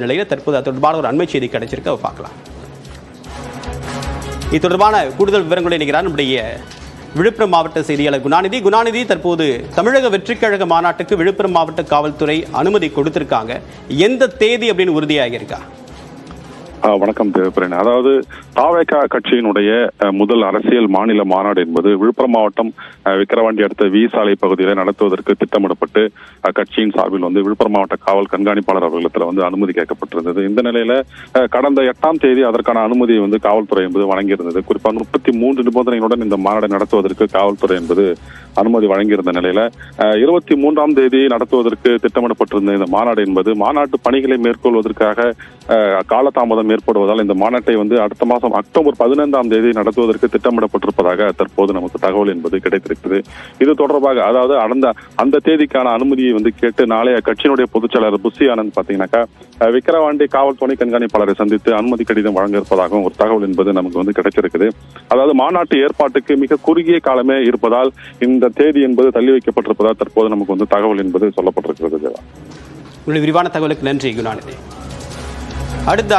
நிலையில் தற்போது அது தொடர்பான ஒரு அண்மை செய்தி கிடைச்சிருக்கு, அதை பார்க்கலாம். இது தொடர்பான கூடுதல் விவரங்களை நினைக்கிறார் நம்முடைய விழுப்புரம் மாவட்ட செய்தியாளர் குணாநிதி. தற்போது தமிழக வெற்றிக் கழக மாநாட்டுக்கு விழுப்புரம் மாவட்ட காவல்துறை அனுமதி கொடுத்திருக்காங்க. எந்த தேதி அப்படின்னு உறுதியாக இருக்கா? வணக்கம் தேவபிரன். அதாவது தாவேகா கட்சியினுடைய முதல் அரசியல் மாநில மாநாடு என்பது விழுப்புரம் மாவட்டம் விக்கிரவாண்டி அடுத்த வி சாலை பகுதியில் நடத்துவதற்கு திட்டமிடப்பட்டு கட்சியின் சார்பில் விழுப்புரம் மாவட்ட காவல் கண்காணிப்பாளர் அவர்களிடத்தில் அனுமதி கேட்கப்பட்டிருந்தது. இந்த நிலையில கடந்த 8ஆம் தேதி அதற்கான அனுமதியை காவல்துறை என்பது வழங்கியிருந்தது. குறிப்பாக 33 நிபந்தனைகளுடன் இந்த மாநாடு நடத்துவதற்கு காவல்துறை என்பது அனுமதி வழங்கியிருந்த நிலையில 23ஆம் தேதி நடத்துவதற்கு திட்டமிடப்பட்டிருந்த இந்த மாநாடு என்பது மாநாட்டு பணிகளை மேற்கொள்வதற்காக காலதாமதம் ஏற்படுவதால் இந்த மாநாட்டை அடுத்த மாதம் அக்டோபர் 15ஆம் தேதி நடத்துவதற்கு திட்டமிடப்பட்டிருப்பதாக தற்போது நமக்கு தகவல் என்பது கிடைத்திருக்கிறது. இது தொடர்பாக அதாவது அந்த தேதிக்கான அனுமதியை கேட்டு நாளைய கட்சியினுடைய பொதுச்செயலாளர் புஷி ஆனந்த் பாத்தீங்கன்னாக்கா விக்கிரவாண்டி காவல் துணை கண்காணிப்பாளரை சந்தித்து அனுமதி கடிதம் வழங்க இருப்பதாகவும் ஒரு தகவல் என்பது நமக்கு கிடைச்சிருக்குது. அதாவது மாநாட்டு ஏற்பாட்டுக்கு மிக குறுகிய காலமே இருப்பதால் இந்த தேதி என்பது தள்ளி வைக்கப்பட்டிருப்பதால் தற்போது நமக்கு தகவல் என்பது சொல்லப்பட்டிருக்கிறது. உங்களுடைய விரிவான தகவலுக்கு நன்றி குணாநிதி. அடுத்த